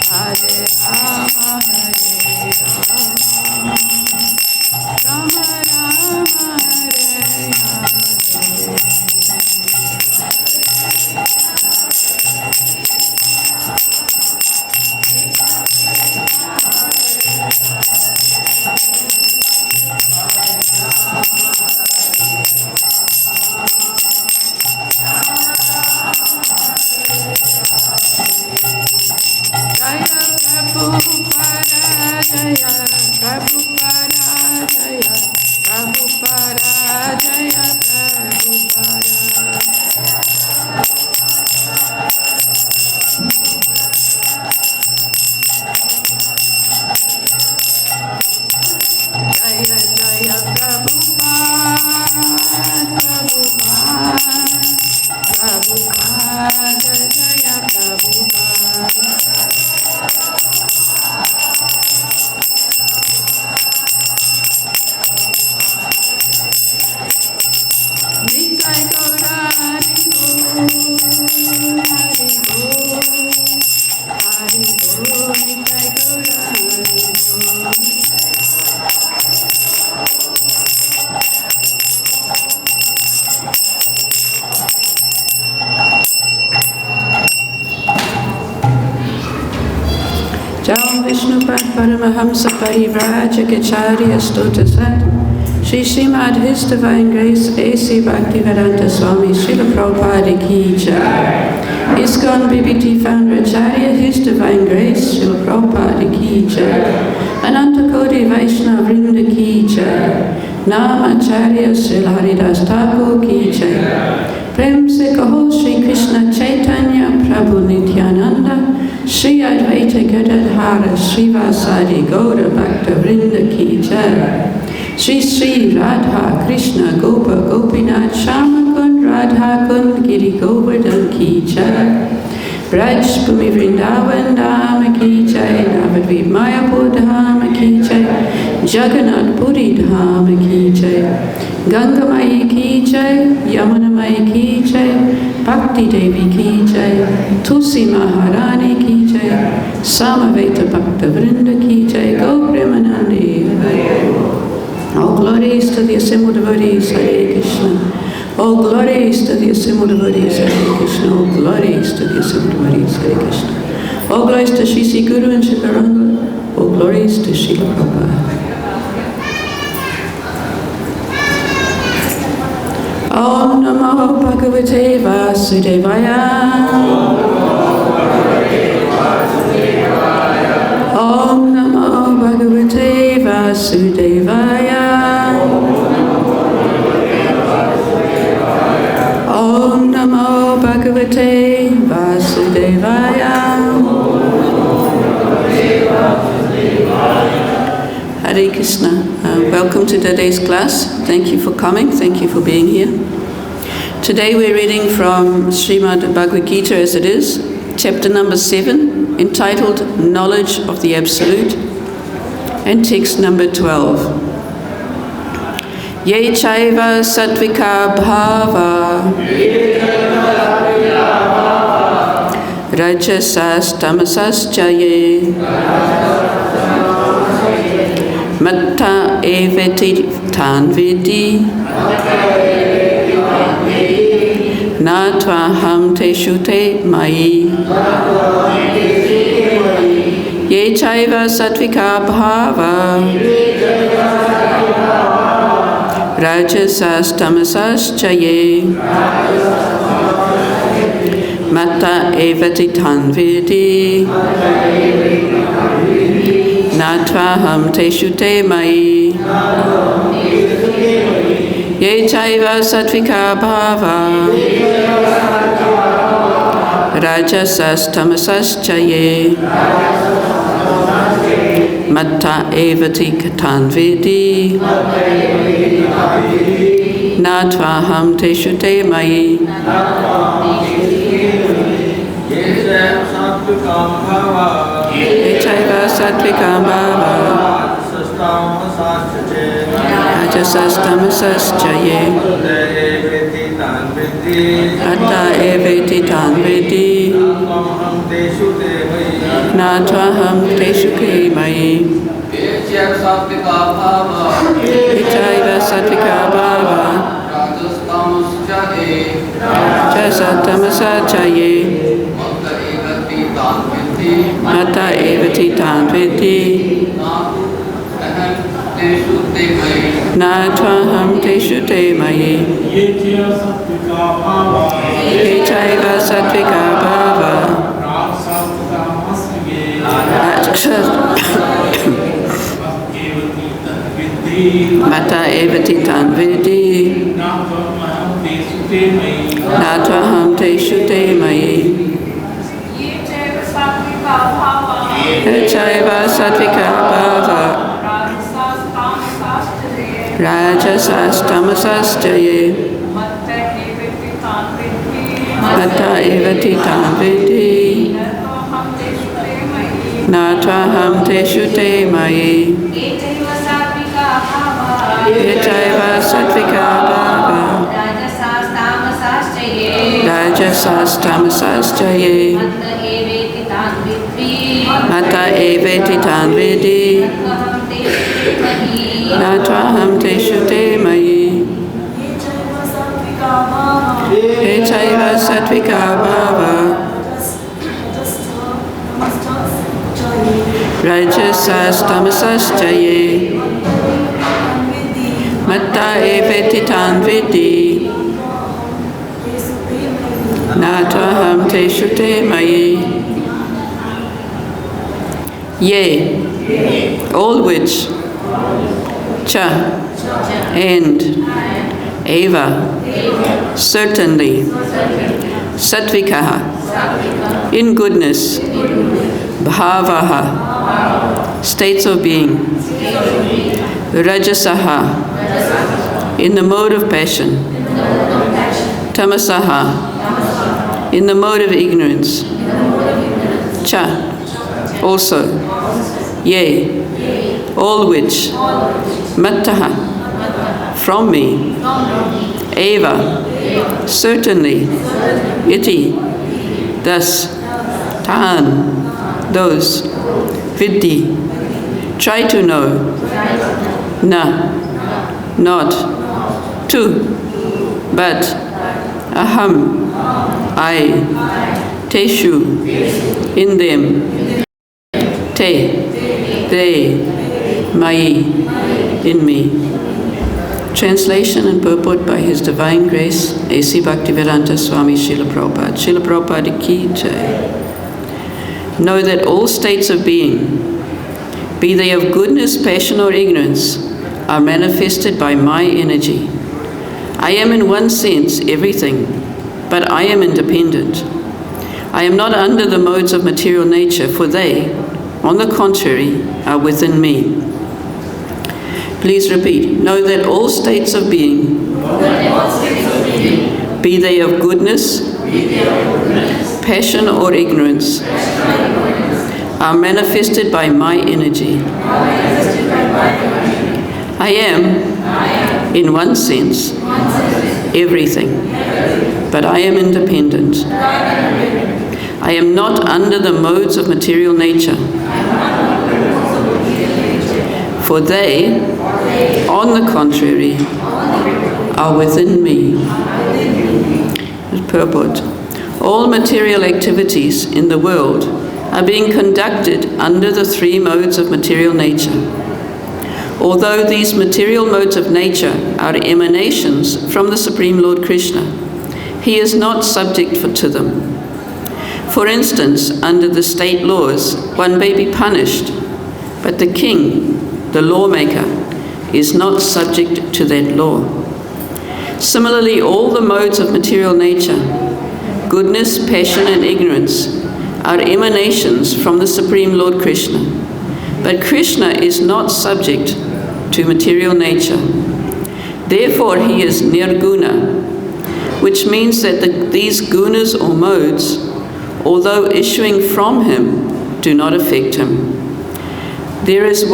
Hare Rama, Hare Rama, Prabhupada Jaya, Prabhupada Jaya, Prabhupada. Jaya Jaya Prabhupada, Prabhupada, Prabhupada Jaya Prabhupada. Nitai Gaura Hari Bol, Hari Bol, Hari Bol, Nitai Gaura Hari Bol. Jai Vishnupad Paramahamsa Parivrajacacharya Stota Sat Shri Srimad His Divine Grace A.C. Bhaktivedanta Swami Srila Prabhupada Ki Jai. ISKCON BBT Founder Acharya His Divine Grace Srila Prabhupada Ki Jai. Ananta Koti Vaishnava Vrinda Ki Jai. Nam Acharya Srila Haridas Thakur Ki Jai. Prem se kaho Shri Krishna Chaitanya Prabhu Nityananda Shri Advaita Gadadhara Srivasadi Gaura Bhakta Vrinda Ki Jai. Shri Shri Radha Krishna Gopa Gopinath Shama Kund Radha Kund Giri Govardhan Ki Jai. Braj Bhumi Vrindavan Dhama Ki Jai. Navadvip Mayapur Dhama Ki Jai. Jagannath Puri Dhama Ki Jai. Ganga Mayi Ki Jai. Yamuna Mayi Ki Jai. Bhakti Devi Ki Jai. Tulsi Maharani Ki Jai. Samaveta Bhakta Vrinda Ki Jai. Go Premanandi Hare. All glories to the assembled devotees, Hare Krishna. All glories to the assembled devotees, Hare Krishna. All glories to the assembled devotees, Hare Krishna. All glories to Shri Sri Guru and Shri Garanga. All glories to Srila Prabhupada. Om Namo Bhagavate Vasudevaya. Om Namo Bhagavate Vasudevaya. Om Namo Bhagavate Vasudevaya. Hare Krishna. Welcome to today's class. Thank you for coming. Thank you for being here. Today we're reading from Srimad Bhagavad-Gita as it is, chapter number 7, entitled Knowledge of the Absolute, and text number 12. Ye caiva sāttvikā bhāvā rājasās tāmasāś ye matta eveti viddhi ahaṁ teṣu mayi. Ye caiva sāttvikā bhāvā rājasās tāmasāś ye matta eveti viddhi ahaṁ teṣu mayi. Ye caiva sāttvikā bhāvā rājasās tāmasāś ye matta eveti viddhi ahaṁ teṣu mayi. Ye caiva sāttvikā bhāvā rājasās tāmasāś ye matta eveti viddhi ahaṁ teṣu mayi. Ye caiva sāttvikā bhāvā rājasās tāmasāś ye matta eveti viddhi ahaṁ teṣu mayi. Ye caiva sāttvikā bhāvā matta eveti tan viddhi, ahaṁ teṣu te mayi. Caiva sāttvikā bhāvā, rājasāś tāmasāś matta eveti tan viddhi, ahaṁ teṣu te mayi. Caiva sāttvikā bhāvā, rājasāś tāmasāś matta eveti tan viddhi, ahaṁ teṣu te mayi. Caiva sāttvikā bhāvā, rājasāś tāmasāś matta eveti tan viddhi, ahaṁ teṣu te mayi. Yea, all which, cha, and, eva, certainly, sāttvikāḥ, in goodness, bhāvāḥ, states of being, rājasāḥ, in the mode of passion, tāmasāḥ, in the mode of ignorance, cha, also, yea, all which, mattaḥ, from me, eva, certainly, iti, thus, tān, those, viddhi, try to know, na, not, to, but, aham, I, teṣu, in them, te, they, mayi, in me. Translation and purport by His Divine Grace, A.C. Bhaktivedanta Swami Srila Prabhupada. Srila Prabhupada ki jai. Know that all states of being, be they of goodness, passion or ignorance, are manifested by my energy. I am in one sense everything, but I am independent. I am not under the modes of material nature, for they, on the contrary, are within me. Please repeat. Know that all states of being, be they of goodness, passion or ignorance, are manifested by my energy. I am, in one sense, everything, but I am independent. I am not under the modes of material nature, for they, on the contrary, are within me. Purport. All material activities in the world are being conducted under the three modes of material nature. Although these material modes of nature are emanations from the Supreme Lord Krishna, He is not subject to them. For instance, under the state laws, one may be punished, but the king, the lawmaker, is not subject to that law. Similarly, all the modes of material nature, goodness, passion, and ignorance, are emanations from the Supreme Lord Krishna. But Krishna is not subject to material nature. Therefore, He is nirguna, which means that these gunas or modes, although issuing from Him, do not affect Him. That is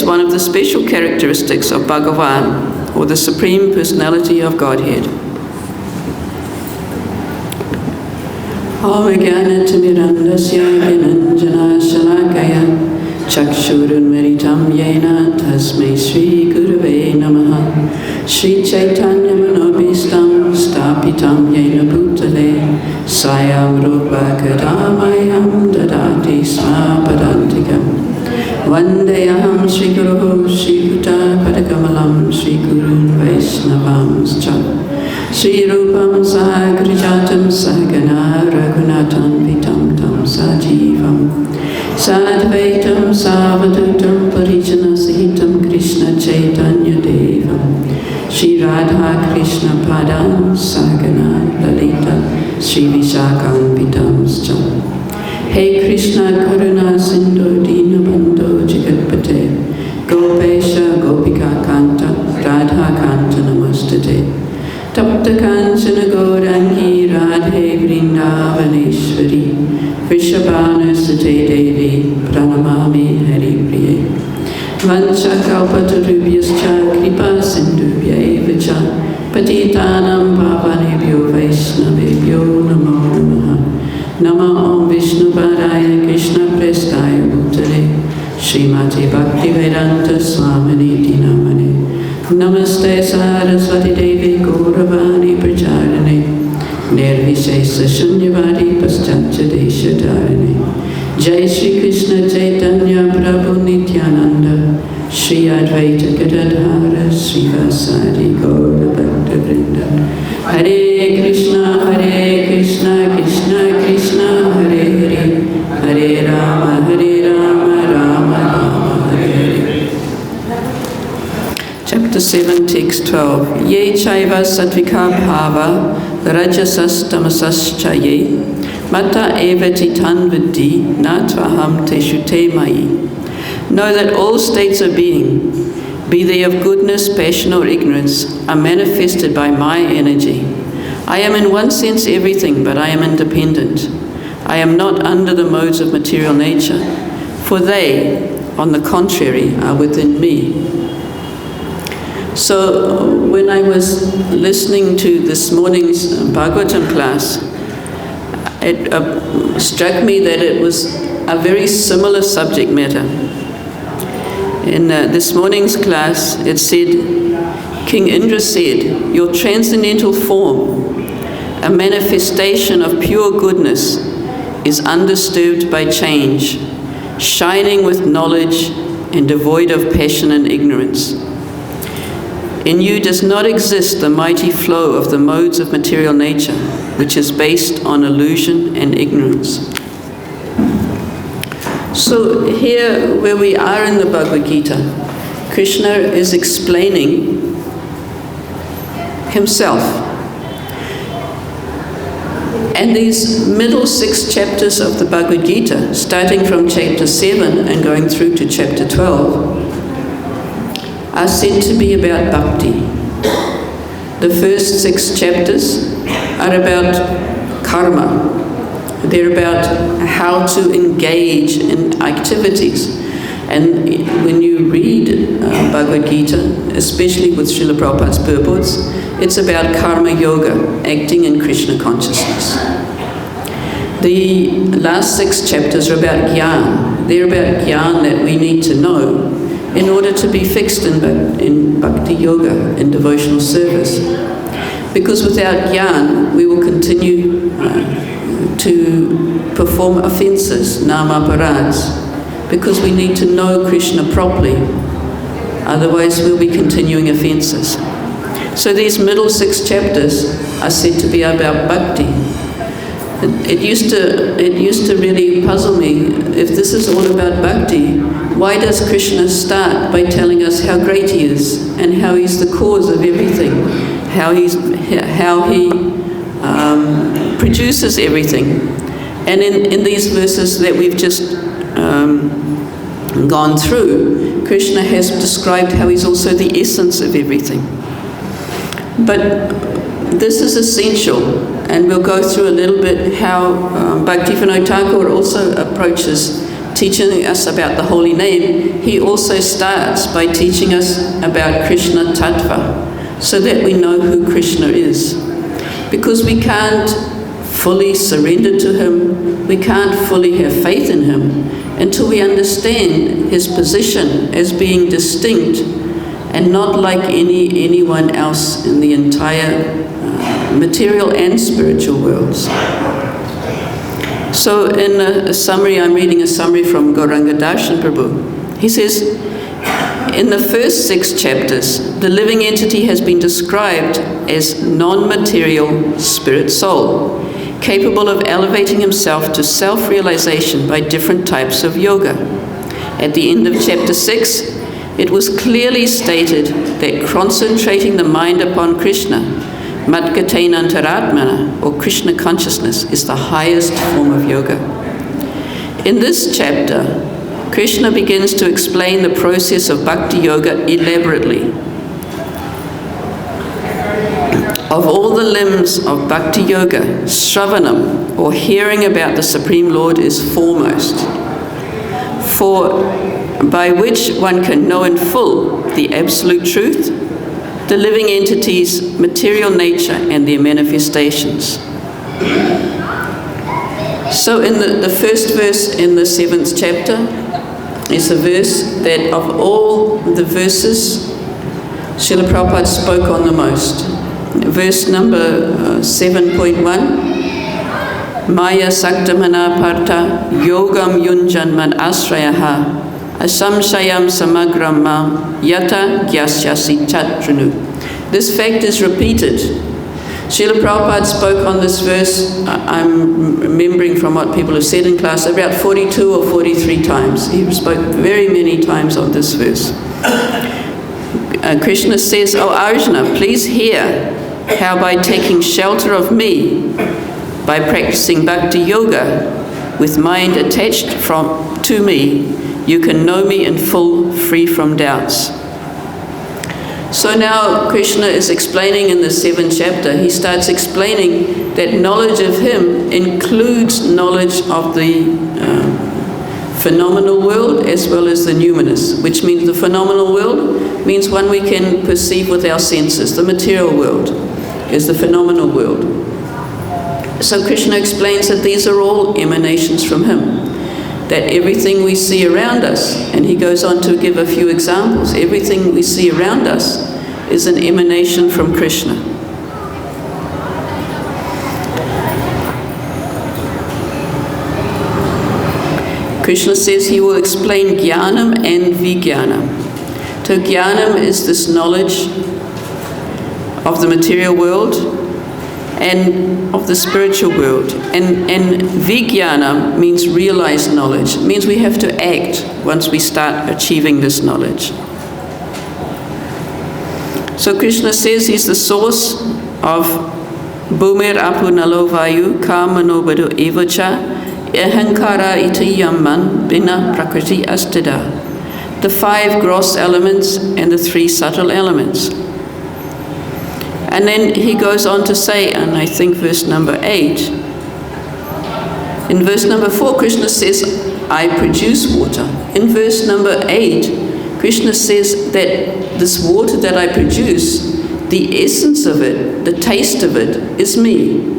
one of the special characteristics of Bhagavan, or the Supreme Personality of Godhead. Om Jnanatirmirandasya Vinanjana Shalakaya Chakshurunmeritam Yena Tasmai Sri Gurave Namaha Sri Chaitanya Manobhistam Stapitam Yena Bhutale Sayam Rupa Kadamayam Dadati Smapadantikam Vandeyaham Sri Guruhu Sri Bhuta Padakamalam Sri Gurun Vaisnavam Sri Rupam Sahagrijatam Sahagana Raghunatam Vitam Tam Sajivam Sadvaitam Savadutam Parijana Sahitam Krishna Shri Radha Krishna Padam Sahagana Lalita Shri Vishakam Vitamscha. Hey Krishna Karuna Sindhu Dina Bandhu Jagatpate Gopesha Gopika Kanta Radha Kanta Namastate Tapta Kanchana Gaurangi Radhe Vrindavaneshwari Vrishabhana Sate Devi Pranamami Hari Priye Vancha Kalpatarubhyascha Kripa Sindhubhya Evacha Patitanam Pavanebhyo Vaishnavebhyo Namo Namaha Nama Om Vishnu Padaya Krishna Prestaya Bhutale Srimati Bhakti-vedanta Swamini Namane Namaste Saraswati Devi Gauravani Pracharane Nirvishesa Shunyavadi Paschatya Desha Dharane Jai Shri Krishna Chaitanya Prabhu Nityananda Shri Advaita Gadadhara Srivasadi Gaura Bhakta Vrinda Hare Krishna Krishna Krishna Hare Hare Hare Rama Rama Rama Hare Hare. Chapter 7, Text 12. Ye caiva sāttvikā bhāvā rājasās tāmasāś ye matta eveti tan viddhi na ahaṁ teṣu te mayi. Know that all states of being, be they of goodness, passion or ignorance, are manifested by my energy. I am in one sense everything, but I am independent. I am not under the modes of material nature, for they, on the contrary, are within me. So when I was listening to this morning's Bhagavatam class, it struck me that it was a very similar subject matter. In this morning's class, it said, King Indra said, your transcendental form, a manifestation of pure goodness, is undisturbed by change, shining with knowledge and devoid of passion and ignorance. In you does not exist the mighty flow of the modes of material nature, which is based on illusion and ignorance. So here, where we are in the Bhagavad-Gita, Krishna is explaining himself. And these middle 6 chapters of the Bhagavad-Gita, starting from chapter 7 and going through to chapter 12, are said to be about bhakti. The first 6 chapters are about karma. They're about how to engage in activities. And when you read Bhagavad-Gita, especially with Srila Prabhupada's purports, it's about karma yoga, acting in Krishna consciousness. The last 6 chapters are about jnana. They're about jnana that we need to know in order to be fixed in bhakti-yoga, in devotional service. Because without jnana, we will continue to perform offenses, nama-aparads, because we need to know Krishna properly. Otherwise, we'll be continuing offenses. So these middle 6 chapters are said to be about bhakti. It used to really puzzle me, if this is all about bhakti, why does Krishna start by telling us how great he is and how he's the cause of everything, how he produces everything? And in these verses that we've just gone through, Krishna has described how he's also the essence of everything. But this is essential, and we'll go through a little bit how Bhaktivinoda Thakur also approaches teaching us about the holy name. He also starts by teaching us about Krishna Tattva, so that we know who Krishna is. Because we can't fully surrender to him, we can't fully have faith in him until we understand his position as being distinct and not like anyone else in the entire material and spiritual worlds. So in a summary, I'm reading a summary from Gauranga Darshan Prabhu. He says, in the first 6 chapters, the living entity has been described as non-material spirit soul, capable of elevating himself to self-realization by different types of yoga. At the end of chapter 6, it was clearly stated that concentrating the mind upon Krishna, Madgatenantaratmana, or Krishna consciousness, is the highest form of yoga. In this chapter, Krishna begins to explain the process of bhakti-yoga elaborately. Of all the limbs of bhakti-yoga, Shravanam, or hearing about the Supreme Lord, is foremost, by which one can know in full the absolute truth, the living entities, material nature, and their manifestations. So in the first verse in the 7th chapter is a verse that of all the verses, Srila Prabhupada spoke on the most. Verse number 7.1, Maya Saktamana Partha Yogam Yunjan Man Asrayaha Asamsayam Samagram Mam Yata Gyasyasi Chatrunu. This fact is repeated. Srila Prabhupada spoke on this verse, I'm remembering from what people have said in class, about 42 or 43 times. He spoke very many times on this verse. Krishna says, "O Arjuna, please hear how by taking shelter of me, by practicing bhakti-yoga, with mind attached to me, you can know me in full, free from doubts." So now Krishna is explaining in the 7th chapter, he starts explaining that knowledge of him includes knowledge of the phenomenal world as well as the numinous, which means the phenomenal world means one we can perceive with our senses. The material world is the phenomenal world. So Krishna explains that these are all emanations from him, that everything we see around us, and he goes on to give a few examples, everything we see around us is an emanation from Krishna. Krishna says he will explain jnanam and vijnanam. So jnanam is this knowledge of the material world and of the spiritual world. And vijnanam means realized knowledge. It means we have to act once we start achieving this knowledge. So Krishna says he's the source of Bhumir Apu Nalo Vayu Kamano Badu Evacha Ahankara Itayaman Bina Prakriti Astada. The 5 gross elements and the 3 subtle elements. And then he goes on to say, and I think verse number 8, in verse number 4, Krishna says, I produce water. In verse number 8, Krishna says that this water that I produce, the essence of it, the taste of it, is me.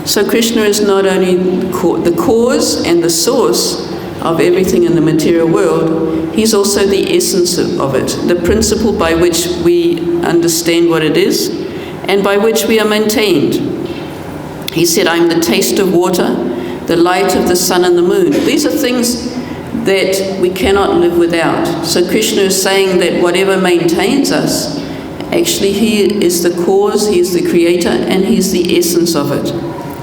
So Krishna is not only the cause and the source of everything in the material world, he's also the essence of it, the principle by which we understand what it is, and by which we are maintained. He said, I'm the taste of water, the light of the sun and the moon. These are things that we cannot live without. So Krishna is saying that whatever maintains us, actually he is the cause, he is the creator, and he's the essence of it.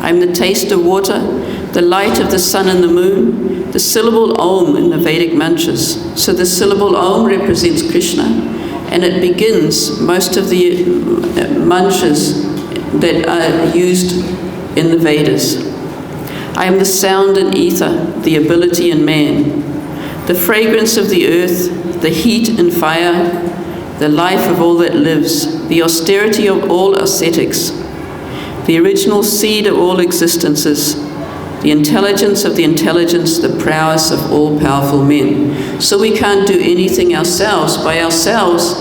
I'm the taste of water, the light of the sun and the moon, the syllable Om in the Vedic mantras. So the syllable Om represents Krishna, and it begins most of the mantras that are used in the Vedas. I am the sound and ether, the ability in man, the fragrance of the earth, the heat and fire, the life of all that lives, the austerity of all ascetics, the original seed of all existences, the intelligence of the intelligence, the prowess of all powerful men. So we can't do anything ourselves. By ourselves,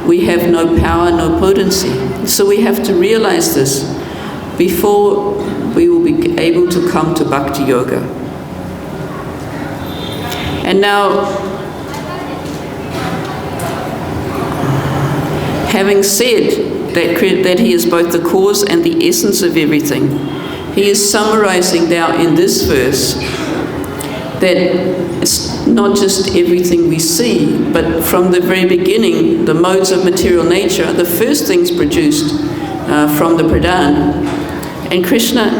we have no power, no potency. So we have to realize this before we will be able to come to bhakti-yoga. And now, having said that he is both the cause and the essence of everything, he is summarizing now in this verse that it's not just everything we see, but from the very beginning, the modes of material nature, the first things produced from the Pradhan. And Krishna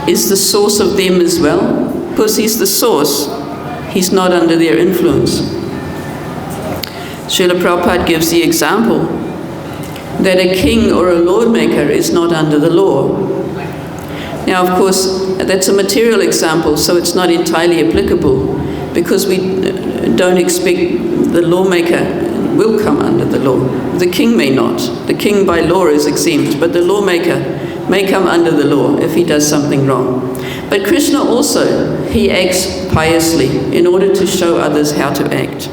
is the source of them as well, because he's the source. He's not under their influence. Srila Prabhupada gives the example that a king or a lord maker is not under the law. Now, of course, that's a material example, so it's not entirely applicable, because we don't expect the lawmaker will come under the law. The king may not. The king by law is exempt, but the lawmaker may come under the law if he does something wrong. But Krishna also, he acts piously in order to show others how to act.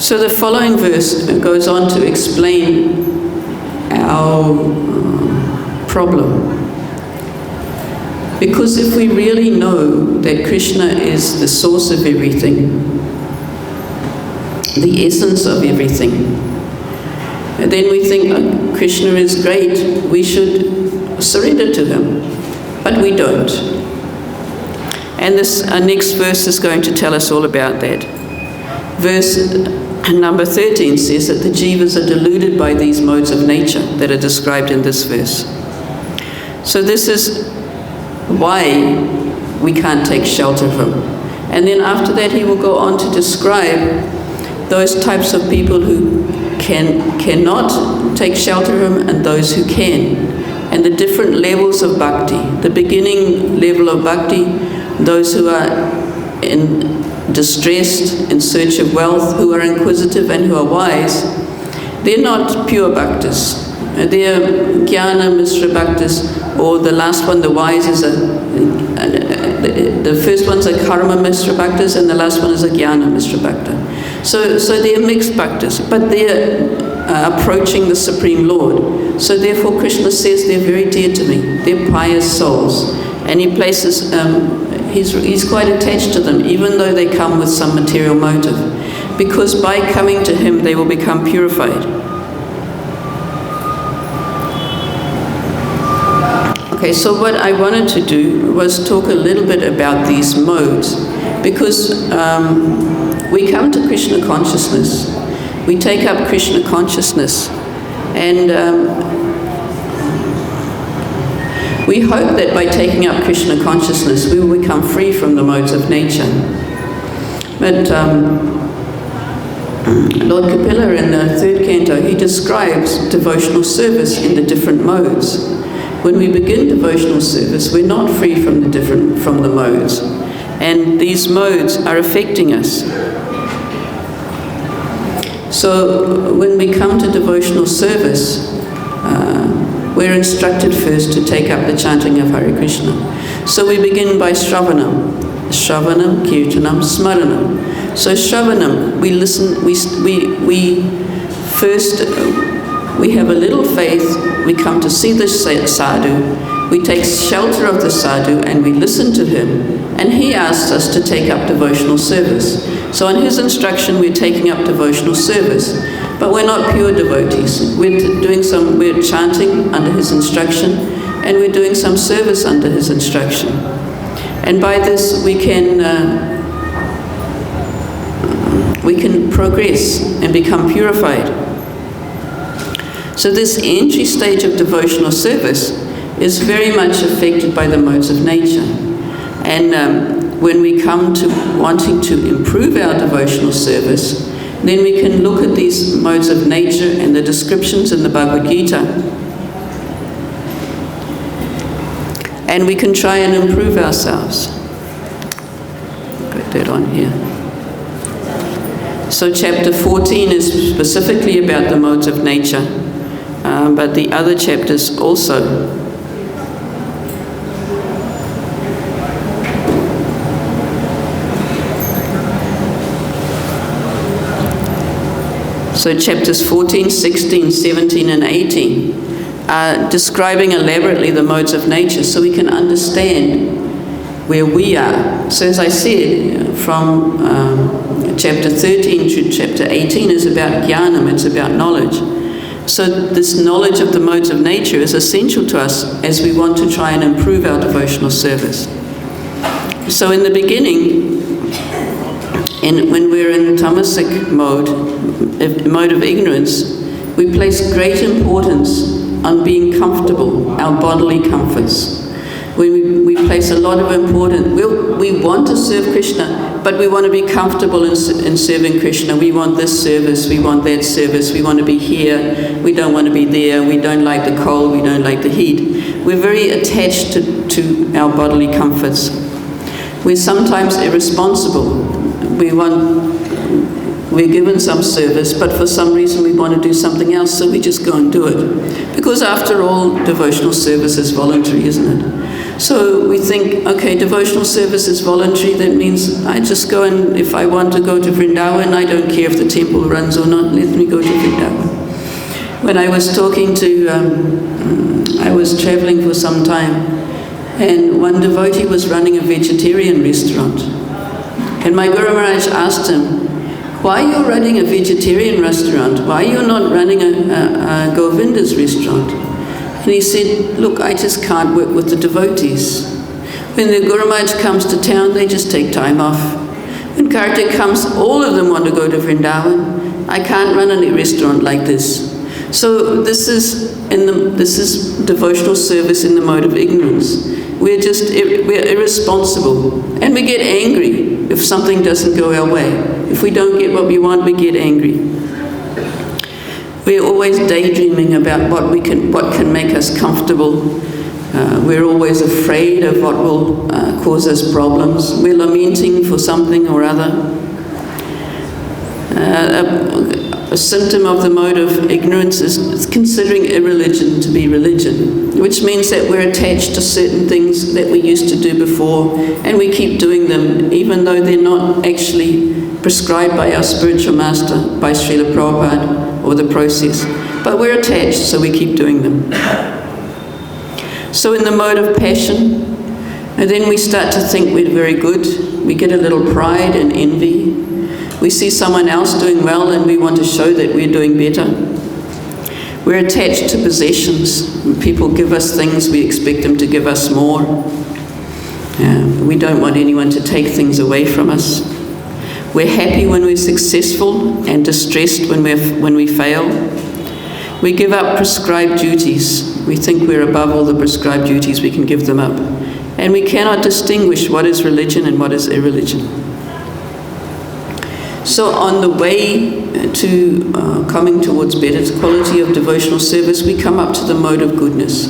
So the following verse goes on to explain our problem. Because if we really know that Krishna is the source of everything, the essence of everything, then we think, oh, Krishna is great, we should surrender to him. But we don't. And this next verse is going to tell us all about that. Verse number 13 says that the jivas are deluded by these modes of nature that are described in this verse. So this is why we can't take shelter from. And then after that he will go on to describe those types of people who cannot take shelter from and those who can. And the different levels of bhakti. The beginning level of bhakti, those who are distressed, in search of wealth, who are inquisitive and who are wise, they're not pure bhaktas. They're jnana mishra bhaktas, or the last one, the wise, is the first one's a karma mishra bhaktas and the last one is a jnana mishra bhakta. So they're mixed bhaktas, but they're approaching the Supreme Lord. So therefore Krishna says they're very dear to me. They're pious souls. And he places, he's quite attached to them, even though they come with some material motive. Because by coming to him, they will become purified. Okay, so what I wanted to do was talk a little bit about these modes, because we come to Krishna consciousness, we take up Krishna consciousness, and we hope that by taking up Krishna consciousness we will become free from the modes of nature. But Lord Kapila in the 3rd canto, he describes devotional service in the different modes. When we begin devotional service, we're not free from the modes, and these modes are affecting us. So when we come to devotional service, we're instructed first to take up the chanting of Hare Krishna. So we begin by Shravanam, Kirtanam, Smaranam. So Shravanam, we listen, we first, we have a little faith, we come to see the sadhu, we take shelter of the sadhu and we listen to him, and he asks us to take up devotional service. So on his instruction we're taking up devotional service, but we're not pure devotees. We're chanting under his instruction, and we're doing some service under his instruction. And by this we can progress and become purified. So this entry stage of devotional service is very much affected by the modes of nature. And when we come to wanting to improve our devotional service, then we can look at these modes of nature and the descriptions in the Bhagavad-Gita, and we can try and improve ourselves. Got that on here. So chapter 14 is specifically about the modes of nature, but the other chapters also. So chapters 14, 16, 17 and 18 are describing elaborately the modes of nature so we can understand where we are. So as I said, from chapter 13 to chapter 18 is about jnanam, it's about knowledge. So this knowledge of the modes of nature is essential to us as we want to try and improve our devotional service. So in the beginning, when we're in tamasic mode of ignorance, we place great importance on being comfortable, our bodily comforts. We place a lot of importance. We want to serve Krishna, but we want to be comfortable in serving Krishna. We want this service, we want that service, we want to be here, we don't want to be there, we don't like the cold, we don't like the heat. We're very attached to our bodily comforts. We're sometimes irresponsible. We're given some service, but for some reason we want to do something else, so we just go and do it. Because after all, devotional service is voluntary, isn't it? So we think, okay, devotional service is voluntary, that means I just go, and if I want to go to Vrindavan, I don't care if the temple runs or not, let me go to Vrindavan. When I was talking to, I was traveling for some time, and one devotee was running a vegetarian restaurant. And my Guru Maharaj asked him, why are you running a vegetarian restaurant? Why are you not running a Govinda's restaurant? And he said, look, I just can't work with the devotees. When the Guru Maharaj comes to town, they just take time off. When Kartik comes, all of them want to go to Vrindavan. I can't run a restaurant like this. So this is devotional service in the mode of ignorance. We're irresponsible, and we get angry if something doesn't go our way. If we don't get what we want, we get angry. We're always daydreaming about what can make us comfortable. We're always afraid of what will cause us problems. We're lamenting for something or other. A symptom of the mode of ignorance is considering irreligion to be religion, which means that we're attached to certain things that we used to do before, and we keep doing them, even though they're not actually prescribed by our spiritual master, by Srila Prabhupada, or the process. But we're attached, so we keep doing them. So in the mode of passion, and then we start to think we're very good. We get a little pride and envy. We see someone else doing well and we want to show that we're doing better. We're attached to possessions. When people give us things, we expect them to give us more. We don't want anyone to take things away from us. We're happy when we're successful and distressed when we fail. We give up prescribed duties. We think we're above all the prescribed duties, we can give them up. And we cannot distinguish what is religion and what is irreligion. So on the way to coming towards better quality of devotional service, we come up to the mode of goodness.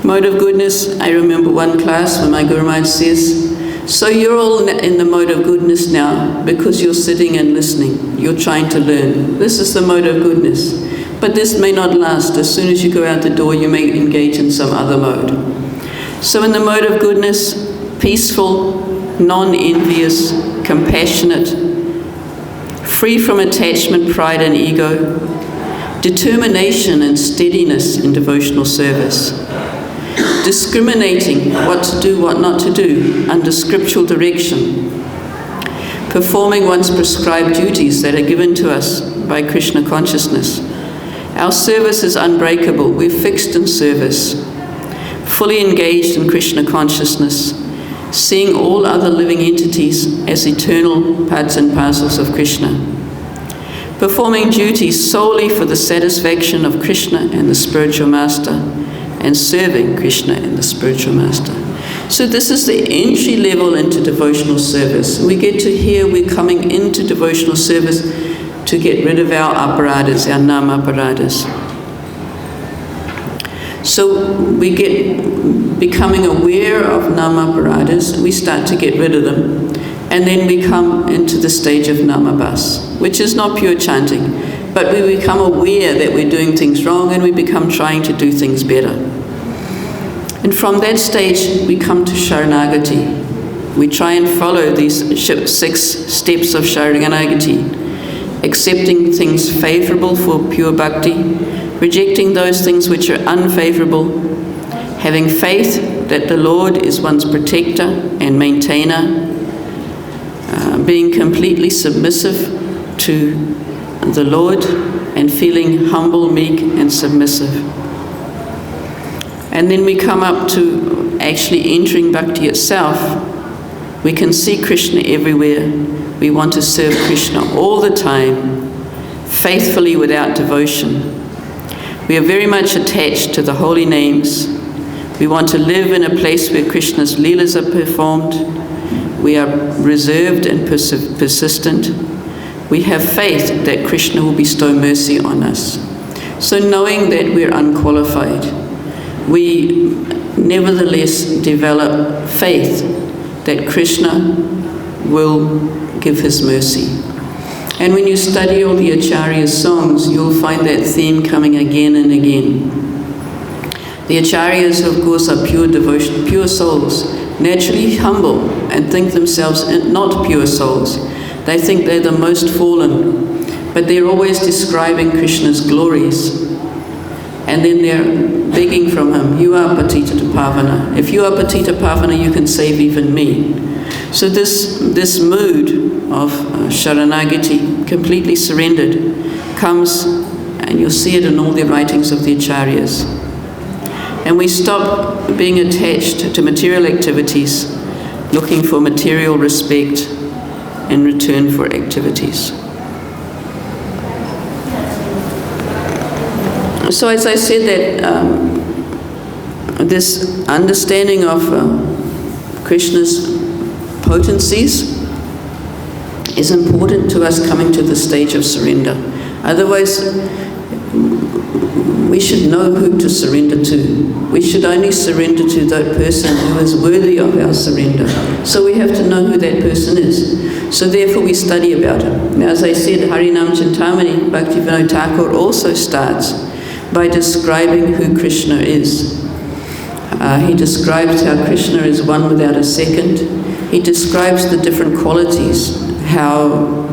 Mode of goodness, I remember one class when my Guru Maharaj says, so you're all in the mode of goodness now because you're sitting and listening. You're trying to learn. This is the mode of goodness. But this may not last. As soon as you go out the door, you may engage in some other mode. So in the mode of goodness, peaceful, non-envious, compassionate, free from attachment, pride and ego, determination and steadiness in devotional service, discriminating what to do, what not to do, under scriptural direction, performing one's prescribed duties that are given to us by Krishna consciousness. Our service is unbreakable. We're fixed in service, fully engaged in Krishna consciousness, seeing all other living entities as eternal parts and parcels of Krishna, performing duties solely for the satisfaction of Krishna and the spiritual master, and serving Krishna and the spiritual master. So this is the entry level into devotional service. We get to hear we're coming into devotional service to get rid of our aparadas, our nama aparadas. So we get becoming aware of nama aparadas, we start to get rid of them, and then we come into the stage of namabhas, which is not pure chanting, but we become aware that we're doing things wrong and we become trying to do things better. And from that stage we come to Sharanagati. We try and follow these 6 steps of Sharanagati, accepting things favorable for pure bhakti, rejecting those things which are unfavorable, having faith that the Lord is one's protector and maintainer, being completely submissive to the Lord and feeling humble, meek and submissive. And then we come up to actually entering bhakti itself. We can see Krishna everywhere. We want to serve Krishna all the time, faithfully without devotion. We are very much attached to the holy names. We want to live in a place where Krishna's leelas are performed. We are reserved and persistent. We have faith that Krishna will bestow mercy on us. So knowing that we're unqualified, we nevertheless develop faith that Krishna will give his mercy. And when you study all the Acharya's songs, you'll find that theme coming again and again. The Acharyas, of course, are pure devotion, pure souls, naturally humble and think themselves not pure souls. They think they're the most fallen, but they're always describing Krishna's glories. And then they're begging from him, you are patita pavana. If you are patita pavana, you can save even me. So this mood of sharanagati, completely surrendered, comes, and you'll see it in all the writings of the Acharyas. And we stop being attached to material activities, looking for material respect in return for activities. So as I said that this understanding of Krishna's potencies is important to us coming to the stage of surrender. Otherwise, we should know who to surrender to. We should only surrender to that person who is worthy of our surrender. So we have to know who that person is. So therefore we study about him. Now, as I said, Harinam Chintamani, Bhaktivinoda Thakur also starts by describing who Krishna is. He describes how Krishna is one without a second. He describes the different qualities, how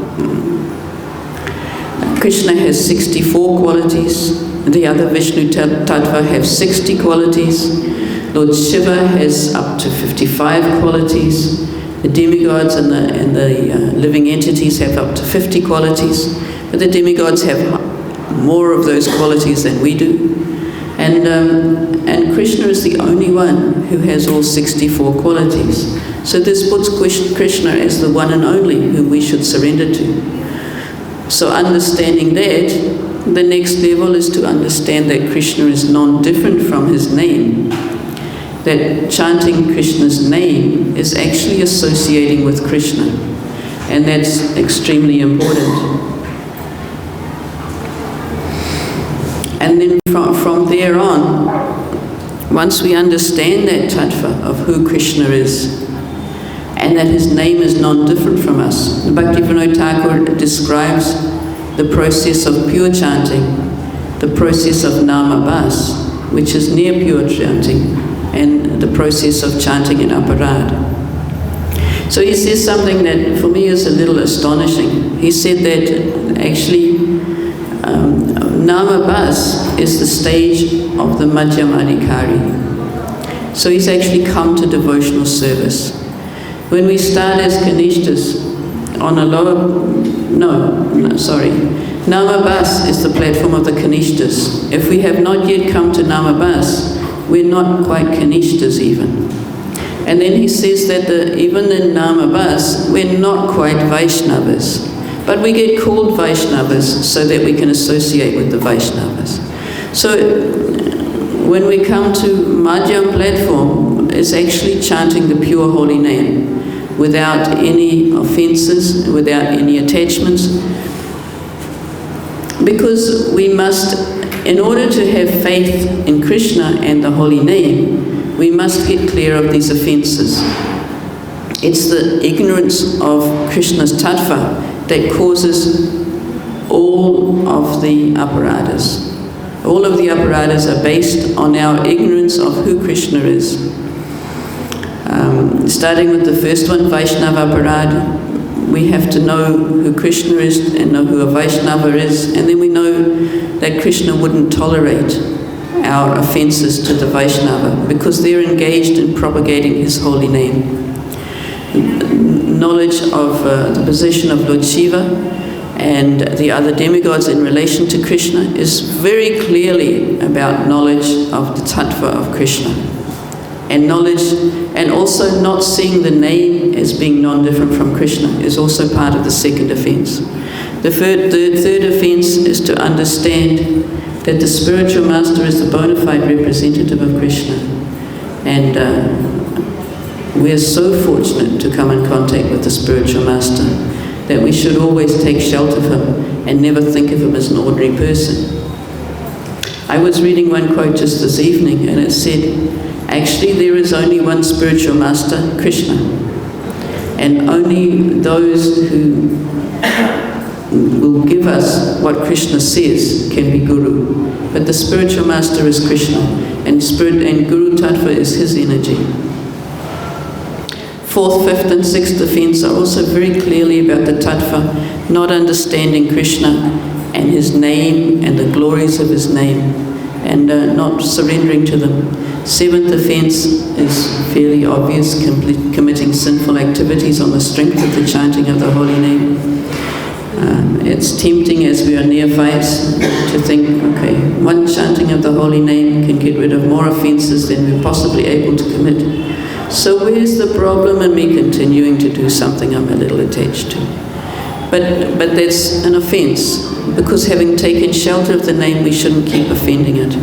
Krishna has 64 qualities, the other Vishnu Tattva have 60 qualities, Lord Shiva has up to 55 qualities, the demigods and the living entities have up to 50 qualities, but the demigods have more of those qualities than we do. And Krishna is the only one who has all 64 qualities. So this puts Krishna as the one and only whom we should surrender to. So understanding that, the next level is to understand that Krishna is non-different from his name. That chanting Krishna's name is actually associating with Krishna. And that's extremely important. And then from there on, once we understand that tattva of who Krishna is, and that his name is non-different from us, Bhaktivinoda Thakur describes the process of pure chanting, the process of namabhas, which is near pure chanting, and the process of chanting in aparad. So he says something that for me is a little astonishing. He said that actually namabhas is the stage of the madhyamadhikari. So he's actually come to devotional service. When we start as kanishtas on a lower, namabhas is the platform of the kanishtas. If we have not yet come to namabhas, we're not quite kanishtas even. And then he says that even in namabhas, we're not quite Vaishnavas. But we get called Vaishnavas so that we can associate with the Vaishnavas. So when we come to Madhyam platform, it's actually chanting the pure holy name without any offenses, without any attachments. Because we must, in order to have faith in Krishna and the holy name, we must get clear of these offenses. It's the ignorance of Krishna's tattva that causes all of the aparadas. All of the aparadas are based on our ignorance of who Krishna is. Starting with the first one, Vaishnava aparad, we have to know who Krishna is and know who a Vaishnava is, and then we know that Krishna wouldn't tolerate our offenses to the Vaishnava because they're engaged in propagating his holy name. Knowledge of the position of Lord Shiva and the other demigods in relation to Krishna is very clearly about knowledge of the tattva of Krishna. And knowledge, and also not seeing the name as being non-different from Krishna is also part of the second offense. The third offense is to understand that the spiritual master is the bona fide representative of Krishna. And we're so fortunate to come in contact with the spiritual master that we should always take shelter of him and never think of him as an ordinary person. I was reading one quote just this evening, and it said, actually there is only one spiritual master, Krishna, and only those who will give us what Krishna says can be Guru. But the spiritual master is Krishna, and Guru Tattva is his energy. Fourth, fifth and sixth offense are also very clearly about the Tattva, not understanding Krishna and his name and the glories of his name, and not surrendering to them. Seventh offense is fairly obvious, committing sinful activities on the strength of the chanting of the holy name. It's tempting as we are neophytes to think, okay, one chanting of the holy name can get rid of more offenses than we're possibly able to commit. So where's the problem in me continuing to do something I'm a little attached to? But that's an offense, because having taken shelter of the name, we shouldn't keep offending it.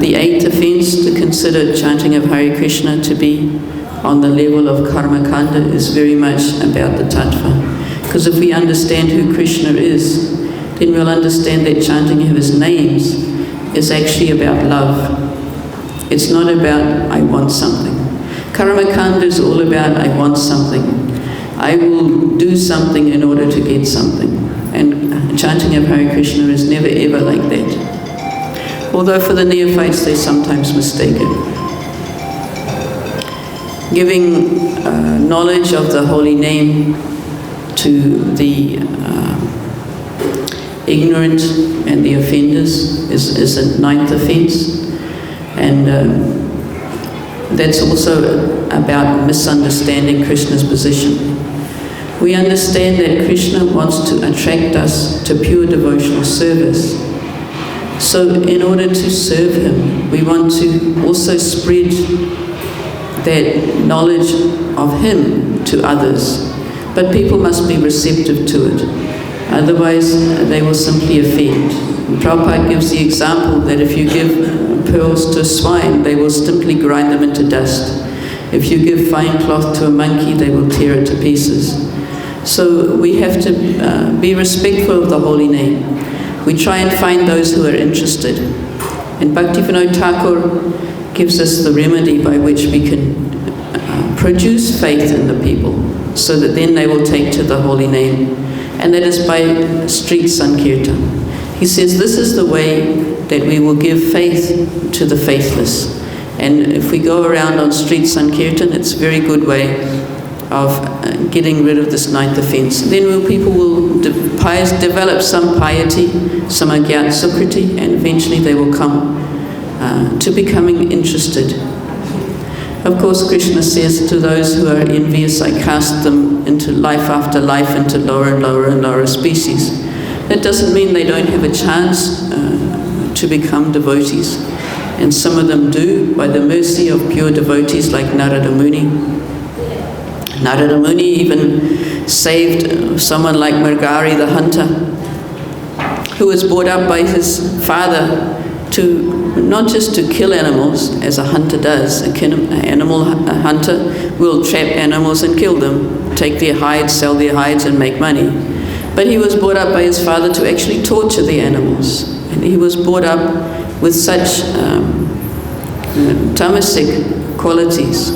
The eighth offense, to consider chanting of Hare Krishna to be on the level of karma kanda, is very much about the tattva. Because if we understand who Krishna is, then we'll understand that chanting of his names is actually about love. It's not about, I want something. Karma kanda is all about, I want something. I will do something in order to get something. And chanting of Hare Krishna is never ever like that. Although for the neophytes they sometimes mistake it. Giving knowledge of the holy name to the ignorant and the offenders is a ninth offense. And that's also about misunderstanding Krishna's position. We understand that Krishna wants to attract us to pure devotional service. So in order to serve him, we want to also spread that knowledge of him to others. But people must be receptive to it. Otherwise, they will simply offend. Prabhupada gives the example that if you give pearls to a swine, they will simply grind them into dust. If you give fine cloth to a monkey, they will tear it to pieces. So we have to be respectful of the holy name. We try and find those who are interested. And Bhaktivinoda Thakur gives us the remedy by which we can produce faith in the people, so that then they will take to the holy name. And that is by street sankirtan. He says this is the way that we will give faith to the faithless. And if we go around on street sankirtan, it's a very good way of getting rid of this ninth offense. Then people will develop some piety, some agyat sukriti, and eventually they will come to becoming interested. Of course, Krishna says to those who are envious, I cast them into life after life, into lower and lower and lower species. That doesn't mean they don't have a chance to become devotees. And some of them do, by the mercy of pure devotees like Narada Muni. Narada Muni even saved someone like Mrgari the hunter, who was brought up by his father to not just to kill animals, as a hunter does. A hunter will trap animals and kill them, take their hides, sell their hides and make money. But he was brought up by his father to actually torture the animals. And he was brought up with such tamasic qualities.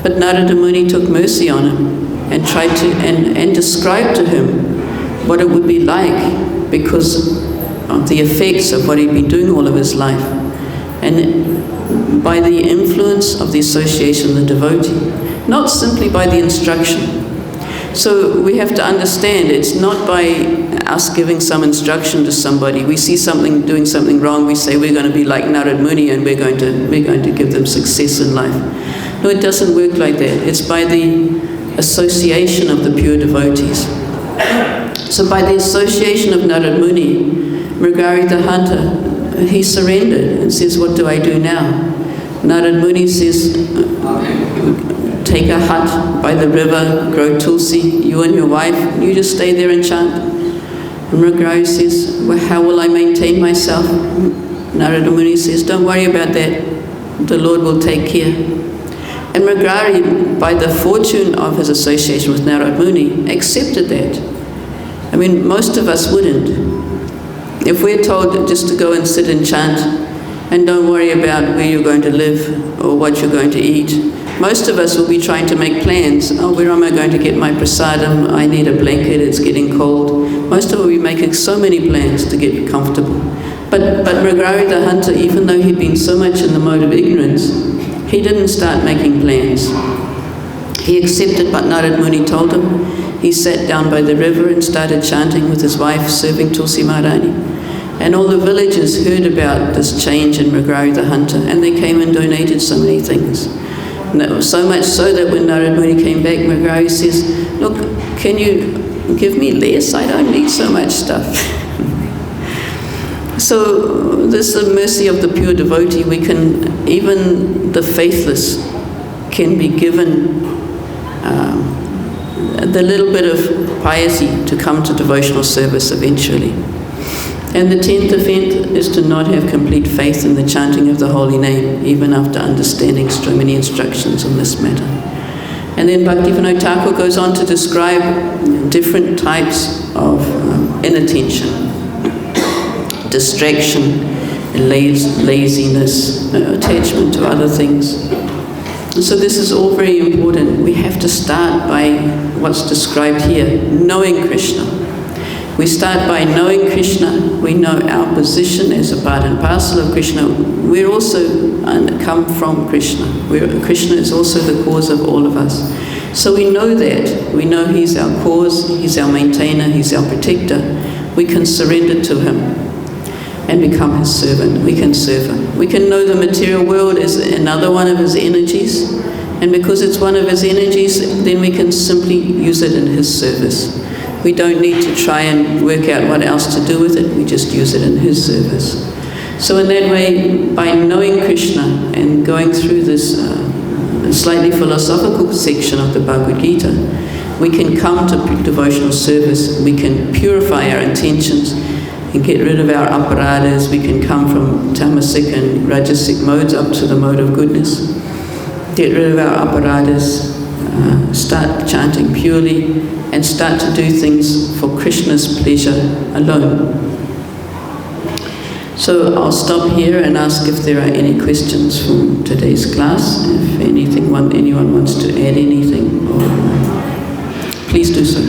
But Narada Muni took mercy on him and tried to and described to him what it would be like because of the effects of what he'd been doing all of his life. And by the influence of the association of the devotee, not simply by the instruction. So we have to understand it's not by us giving some instruction to somebody. We see something doing something wrong, we say we're going to be like Narada Muni and we're going to give them success in life. No, it doesn't work like that. It's by the association of the pure devotees. So by the association of Narada Muni, Mrgari the hunter, he surrendered and says, what do I do now? Narada Muni says, take a hut by the river, grow tulsi, you and your wife, you just stay there and chant. And Mrgari says, well, how will I maintain myself? Narada Muni says, don't worry about that. the Lord will take care. And Mrigarī, by the fortune of his association with Narad Muni, accepted that. I mean, most of us wouldn't. If we're told just to go and sit and chant and don't worry about where you're going to live or what you're going to eat, most of us will be trying to make plans. Oh, where am I going to get my prasadam? I need a blanket, it's getting cold. Most of us will be making so many plans to get comfortable. But Mrigarī the hunter, even though he'd been so much in the mode of ignorance, he didn't start making plans. He accepted what Narad Muni told him. He sat down by the river and started chanting with his wife, serving Tulsi Maharani. And all the villagers heard about this change in Mrigarī the hunter, and they came and donated so many things. And that was so much so that when Narad Muni came back, Mrigarī says, look, can you give me less? I don't need so much stuff. So this is the mercy of the pure devotee. We can, even the faithless can be given the little bit of piety to come to devotional service eventually. And the 10th offense is to not have complete faith in the chanting of the holy name, even after understanding so many instructions on this matter. And then Bhaktivinoda Thakur goes on to describe different types of inattention, distraction, laziness, attachment to other things. And so this is all very important. We have to start by what's described here, knowing Krishna. We start by knowing Krishna. We know our position as a part and parcel of Krishna. We're also come from Krishna. Krishna is also the cause of all of us. So we know that. We know He's our cause, He's our maintainer, He's our protector. We can surrender to Him and become His servant. We can serve Him. We can know the material world is another one of His energies, and because it's one of His energies, then we can simply use it in His service. We don't need to try and work out what else to do with it, we just use it in His service. So in that way, by knowing Krishna and going through this slightly philosophical section of the Bhagavad-Gita, we can come to devotional service, we can purify our intentions, and get rid of our aparadhas. We can come from tamasic and rajasic modes up to the mode of goodness. Get rid of our aparadhas, start chanting purely, and start to do things for Krishna's pleasure alone. So I'll stop here and ask if there are any questions from today's class. If anyone wants to add anything, please do so.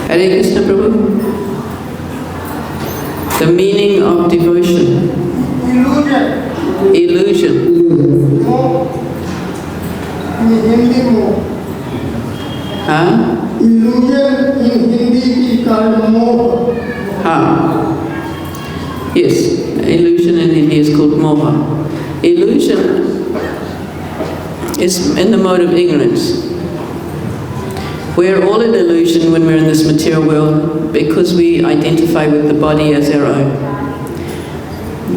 Hare Krishna Prabhu. The meaning of devotion. Illusion. Huh? Illusion in Hindi is called moha. Yes, illusion in Hindi is called moha. Illusion is in the mode of ignorance. We're all in illusion when we're in this material world because we identify with the body as our own.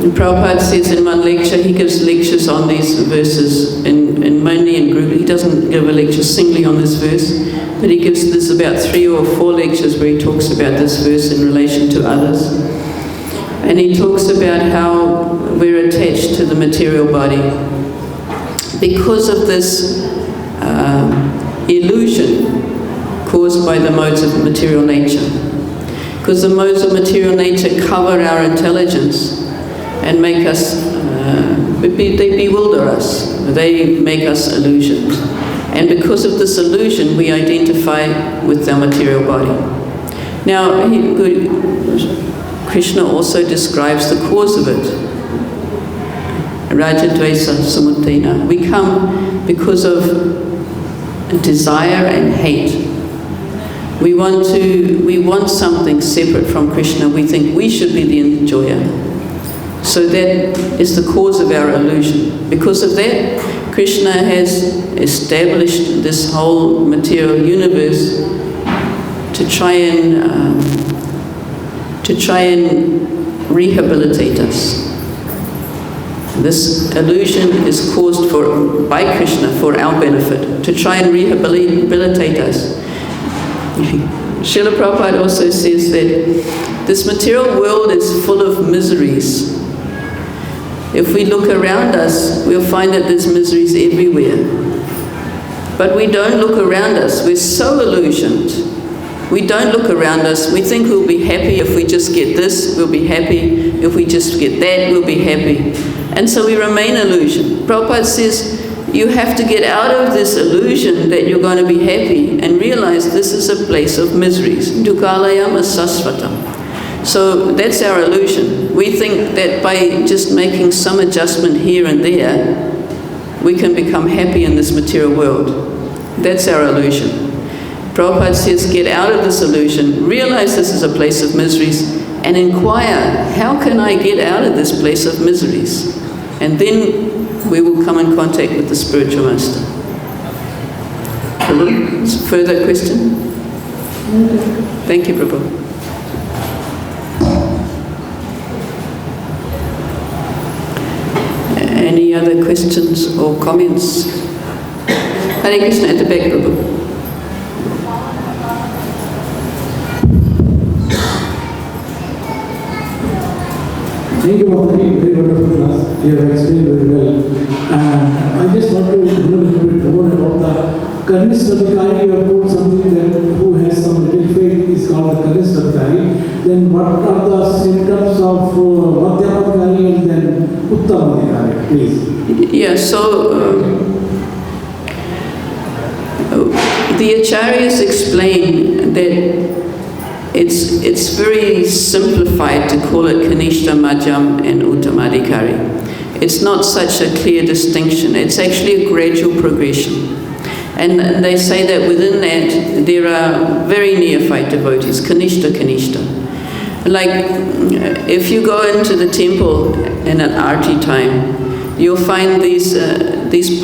And Prabhupada says in one lecture, he gives lectures on these verses mainly in group. He doesn't give a lecture singly on this verse, but he gives this about 3 or 4 lectures where he talks about this verse in relation to others. And he talks about how we're attached to the material body because of this illusion caused by the modes of material nature. Because the modes of material nature cover our intelligence and make us, they bewilder us, they make us illusioned. And because of this illusion, we identify with our material body. Now, Krishna also describes the cause of it. Rajadvesa samutena. We come because of desire and hate. We want something separate from Krishna. We think we should be the enjoyer. So that is the cause of our illusion. Because of that, Krishna has established this whole material universe to try and rehabilitate us. This illusion is caused by Krishna for our benefit, to try and rehabilitate us. Srila Prabhupada also says that this material world is full of miseries. If we look around us, we'll find that there's miseries everywhere. But we don't look around us. We're so illusioned. We don't look around us. We think we'll be happy if we just get this, we'll be happy. If we just get that, we'll be happy. And so we remain illusioned. Prabhupada says, you have to get out of this illusion that you're going to be happy and realize this is a place of miseries. Dukkalayam asasvatam. So that's our illusion. We think that by just making some adjustment here and there, we can become happy in this material world. That's our illusion. Prabhupada says, get out of this illusion, realize this is a place of miseries, and inquire, how can I get out of this place of miseries? And then we will come in contact with the spiritual master. Further question? Thank you, Prabhu. Any other questions or comments? Hare Krishna, at the back, Prabhu. Thank you for the very wonderful class. You have explained very well. And I just want to know a little bit more about the sāttvikāḥ. You have told something that who has some little faith is called the sāttvikāḥ. Then what are the symptoms of mattaḥ and then uttama, please? Yeah, so the acharyas explain that it's very simplified to call it kanishta, madhyam and uttamadhikari. It's not such a clear distinction. It's actually a gradual progression. And they say that within that there are very neophyte devotees, kanishta. Like if you go into the temple in an arti time, you'll find these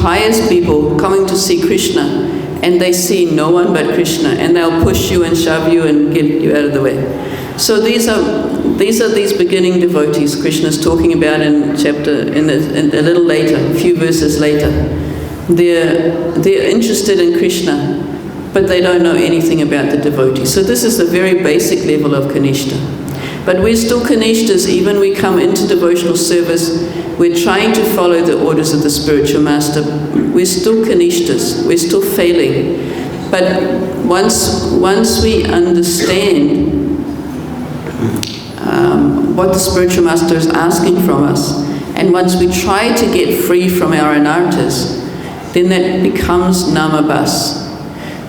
pious people coming to see Krishna, and they see no one but Krishna, and they'll push you and shove you and get you out of the way. So these are these beginning devotees Krishna's talking about in a little later, a few verses later. They're interested in Krishna, but they don't know anything about the devotee. So this is the very basic level of kanishta. But we're still kanishtas, even we come into devotional service, we're trying to follow the orders of the spiritual master. We're still kanishtas, we're still failing. But once we understand what the spiritual master is asking from us, and once we try to get free from our anartas, then that becomes namabhas.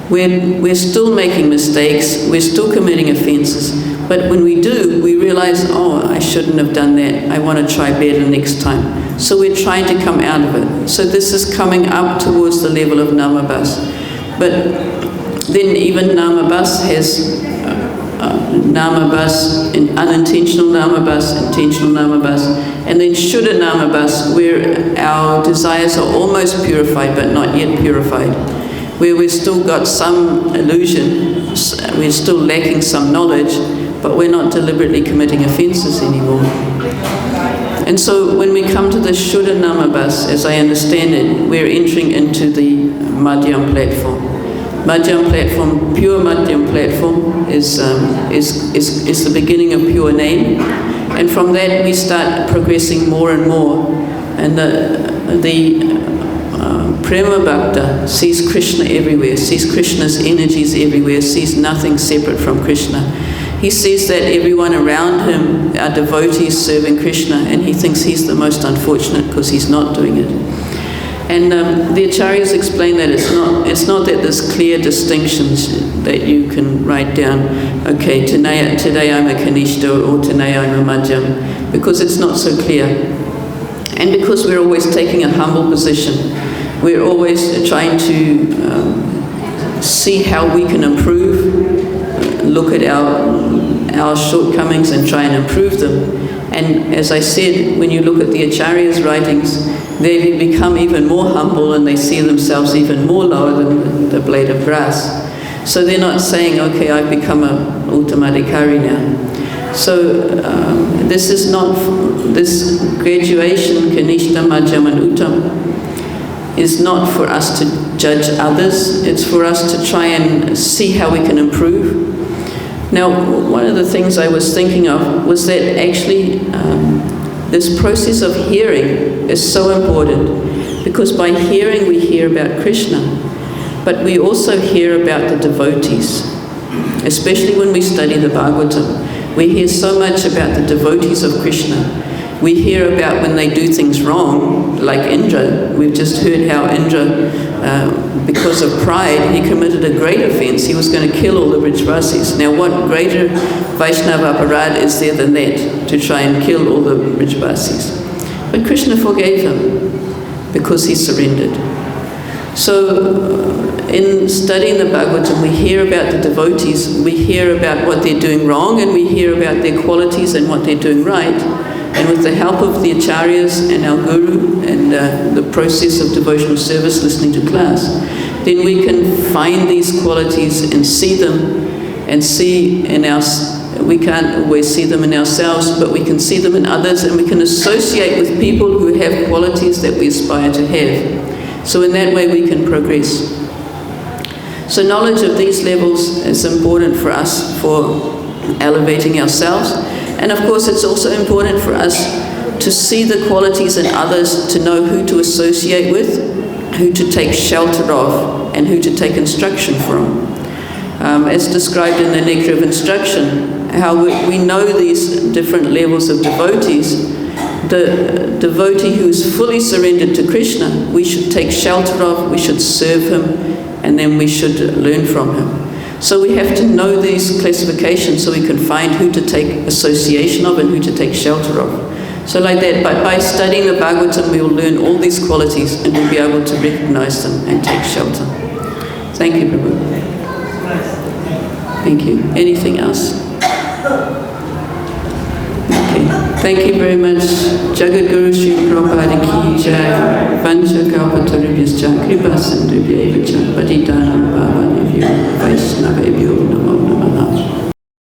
We're still making mistakes, we're still committing offenses, but when we do, we realize, oh, I shouldn't have done that, I want to try better next time. So we're trying to come out of it. So this is coming up towards the level of namabhas. But then even namabhas has namabhas, unintentional namabhas, intentional namabhas, and then shuddha namabhas, where our desires are almost purified but not yet purified, where we've still got some illusion, we're still lacking some knowledge, but we're not deliberately committing offenses anymore. And so when we come to the shuddha namabhas, as I understand it, we're entering into the madhyam platform. Madhyam platform, pure madhyam platform, is the beginning of pure name, and from that we start progressing more and more. And the Prema Bhakta sees Krishna everywhere, sees Krishna's energies everywhere, sees nothing separate from Krishna. He sees that everyone around him are devotees serving Krishna, and he thinks he's the most unfortunate because he's not doing it. And the acharyas explain that it's not that there's clear distinctions that you can write down, okay, today I'm a kanishta or today I'm a madhyam, because it's not so clear. And because we're always taking a humble position, we're always trying to see how we can improve, look at our shortcomings and try and improve them. And as I said, when you look at the acharyas' writings, they become even more humble and they see themselves even more lower than the blade of grass. So they're not saying, okay, I've become a uttamadhikari now. So this is not, this graduation, Kanishta Madhyama Uttam, is not for us to judge others, it's for us to try and see how we can improve. Now, one of the things I was thinking of was that actually this process of hearing is so important, because by hearing we hear about Krishna, but we also hear about the devotees. Especially when we study the Bhagavatam, we hear so much about the devotees of Krishna. We hear about when they do things wrong, like Indra. We've just heard how Indra, because of pride, he committed a great offense. He was going to kill all the Vrajavasis. Now what greater Vaishnava aparad is there than that, to try and kill all the Vrajavasis? But Krishna forgave him because he surrendered. So in studying the Bhagavatam, we hear about the devotees, we hear about what they're doing wrong, and we hear about their qualities and what they're doing right. And with the help of the acharyas and our guru and the process of devotional service, listening to class, then we can find these qualities and see them, and see in our, we can't always see them in ourselves, but we can see them in others, and we can associate with people who have qualities that we aspire to have. So in that way we can progress. So knowledge of these levels is important for us for elevating ourselves. And of course it's also important for us to see the qualities in others, to know who to associate with, who to take shelter of, and who to take instruction from. As described in the Nectar of Instruction, how we know these different levels of devotees. The devotee who is fully surrendered to Krishna, we should take shelter of, we should serve him, and then we should learn from him. So we have to know these classifications so we can find who to take association of and who to take shelter of. So like that, by studying the Bhagavatam, we will learn all these qualities and we'll be able to recognize them and take shelter. Thank you, Prabhu. Thank you. Anything else? Thank you very much. Jagat Guru Sri Prabhupada Ki Jai. Vancha Kalpatarubhyascha Kripa Sindhubhya